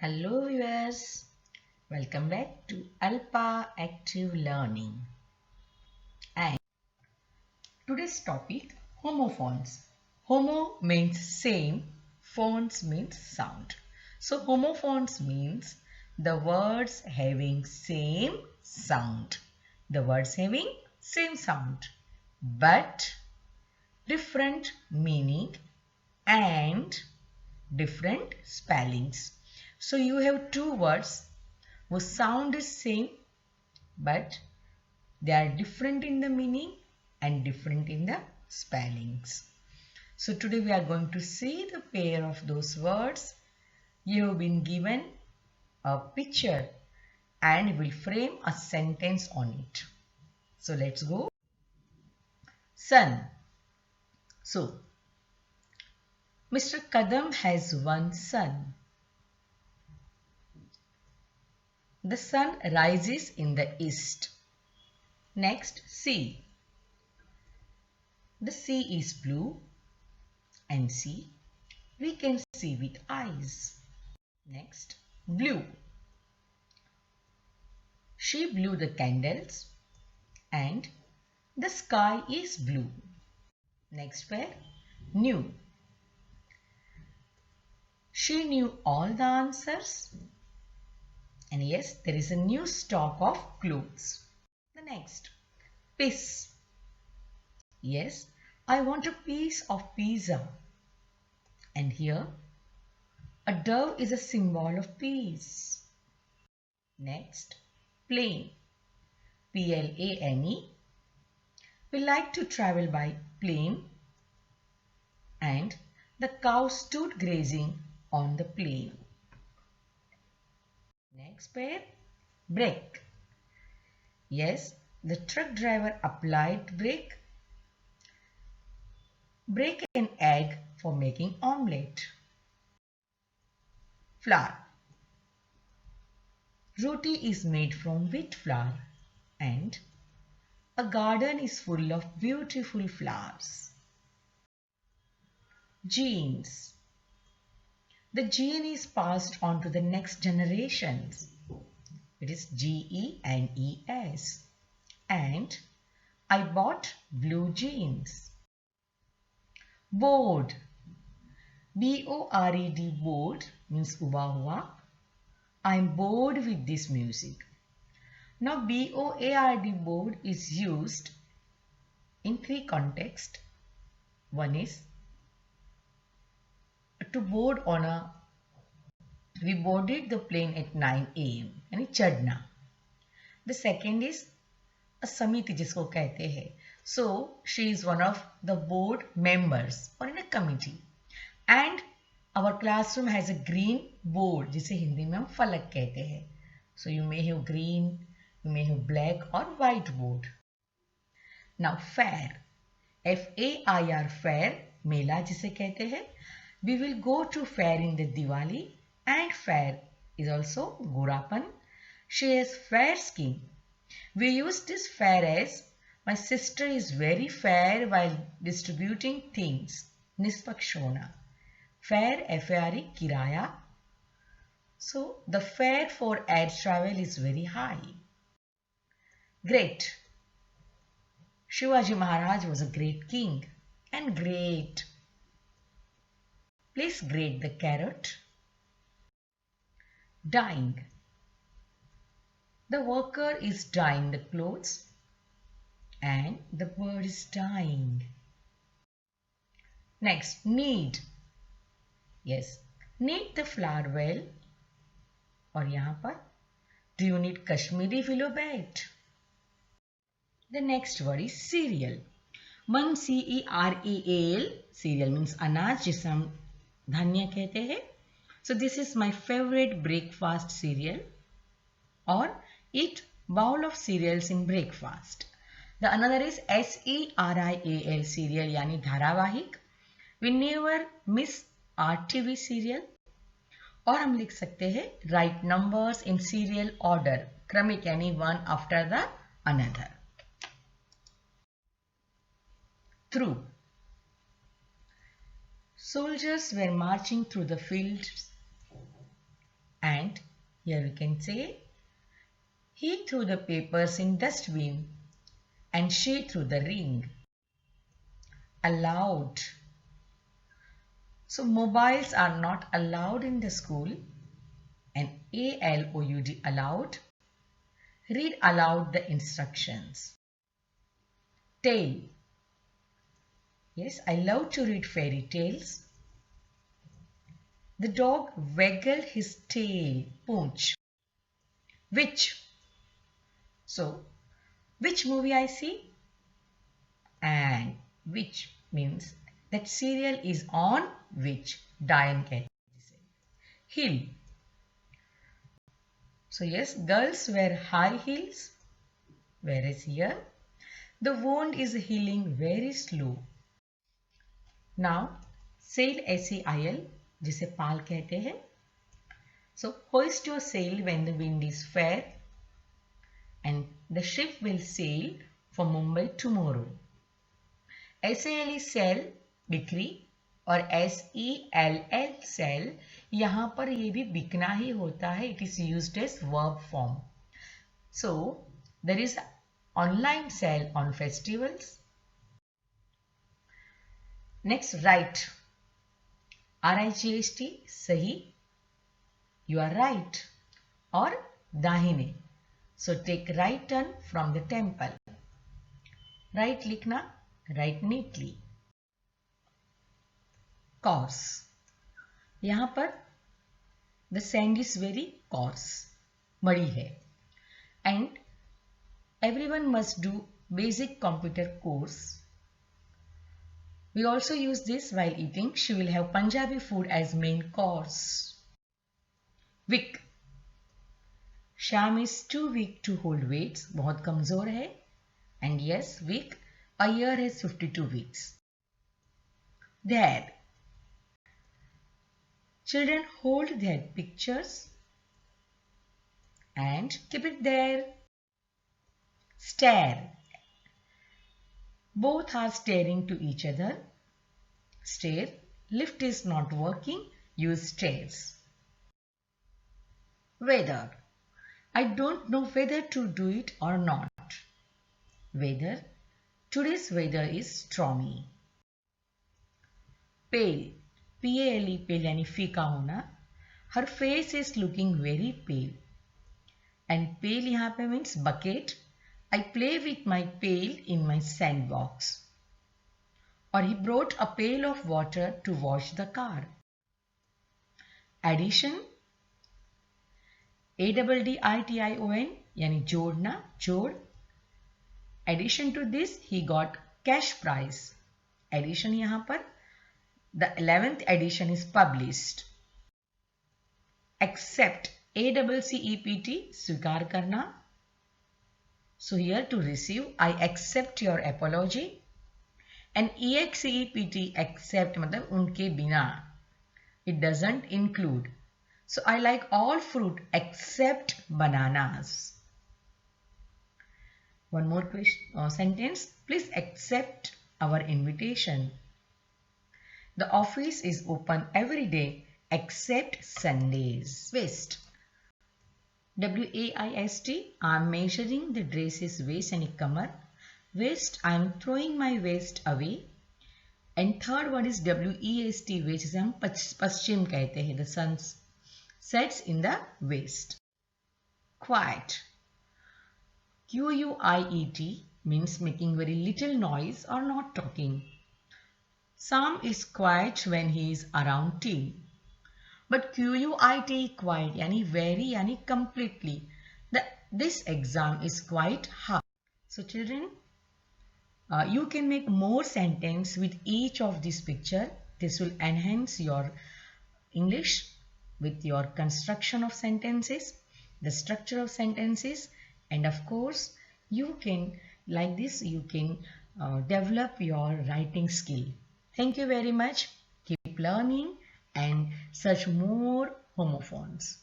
Hello viewers, welcome back to Alpa Active Learning. And today's topic, homophones. Homo means same, phones means sound. So homophones means the words having same sound. The words having same sound but different meaning and different spellings. So you have two words whose sound is same but they are different in the meaning and different in the spellings. So today we are going to see the pair of those words. You have been given a picture and will frame a sentence on it. So let's go. Sun. So Mr. Kadam has one son. The sun rises in the east. Next, sea. The sea is blue and sea we can see with eyes. Next, blue. She blew the candles and the sky is blue. Next pair, new. She knew all the answers and yes, there is a new stock of clothes. The next, piece. Yes, I want a piece of pizza. And here, a dove is a symbol of peace. Next, plane. Plane. We like to travel by plane and the cow stood grazing on the plain. Next pair, brake. Yes, the truck driver applied brake. Break an egg for making omelette. Flour. Roti is made from wheat flour and a garden is full of beautiful flowers. Genes. The gene is passed on to the next generations. It is GENES. And I bought blue jeans. Bored. BORED, bored means uba hua. I am bored with this music. Now BOARD, bored is used in three contexts. One is to board on a, we boarded the plane at 9 AM यानी चढ़ना. The second is a समिति जिसको कहते हैं. So she is one of the board members or in a committee. And our classroom has a green board जिसे हिंदी में हम फलक कहते हैं. So you may have green, you may have black or white board. Now fair, FAIR, fair, मेला जिसे कहते हैं. We will go to fair in the Diwali and fair is also Gorapan. She has fair skin. We use this fair as my sister is very fair while distributing things. निष्पक्ष होना. Fare, FARE, kiraya. So the fare for air travel is very high. Great. Shivaji Maharaj was a great king and great. Please grate the carrot. Dyeing. The worker is dyeing the clothes and the bird is dying. Next, knead. Yes, knead the flour well. और यहाँ पर, do you need Kashmiri willow bat? The next word is cereal. One CEREAL, cereal means अनाज जिसे हम धान्य कहते हैं. So this is my favorite breakfast cereal or eat bowl of cereals in breakfast. The another is SERIAL, cereal यानी धारावाहिक. We never miss RTV serial. और हम लिख सकते हैं write numbers in serial order, क्रमिक यानी one after the another. Through. Soldiers were marching through the fields Here we can say, he threw the papers in dustbin and she threw the ring. Allowed. So mobiles are not allowed in the school, and ALOUD, allowed. Read aloud the instructions. Tale. Yes, I love to read fairy tales. The dog waggled his tail. Poonch. Which? So, which movie I see? And which means that serial is on which. Diane कहते हैं. Hill. So yes, girls wear high heels, whereas here the wound is healing very slow. Now, sail, SAIL, जिसे पाल कहते हैं. So hoist your sail when the wind is fair, and the ship will sail for Mumbai tomorrow. SAL is sell, बिक्री, और SELL sell, यहाँ पर ये भी बिकना ही होता है. It is used as verb form. So there is online sale on festivals. Next, right. RIGHT, सही. You are right. और दाहिने. So take right turn from the temple. Right लिखना, write neatly. Coarse. यहाँ पर the sand is very coarse, मड़ी है. And everyone must do basic computer course. We also use this while eating. She will have Punjabi food as main course. Weak. Sham is too weak to hold weights. बहुत कमजोर है. And yes, weak. A year has 52 weeks. There. Children hold their pictures and keep it there. Stare. Both are staring to each other. Stare. Lift is not working. Use stairs. Weather. I don't know whether to do it or not. Weather. Today's weather is stormy. Pale. PALE, pale यानी फीका होना. Her face is looking very pale. And pale यहाँ पे means bucket. I play with my pail in my sandbox. Or he brought a pail of water to wash the car. Addition. ADDITION यानी जोड़ना, जोड़. Addition to this, he got cash prize. Addition यहाँ पर the 11th edition is published. Accept. ACCEPT, स्वीकार करना. So here to receive, I accept your apology. And EXCEPT, accept मतलब उनके बिना. It doesn't include. So I like all fruit except bananas. One more question, sentence. Please accept our invitation. The office is open every day except Sundays. Waist. WAIST. I am measuring the dress's waist and kamar. Waist. I am throwing my waist away. And third one is WEST, which is हम पश्चिम कहते हैं. The sun sets in the west. Quiet. QUIET means making very little noise or not talking. Sam is quiet when he is around tea. But QUIT, quiet, yani very, yani completely. This exam is quite hard. So children, you can make more sentence with each of this picture. This will enhance your English with your construction of sentences, the structure of sentences, and of course, you can, like this, you can develop your writing skill. Thank you very much. Keep learning and search more homophones.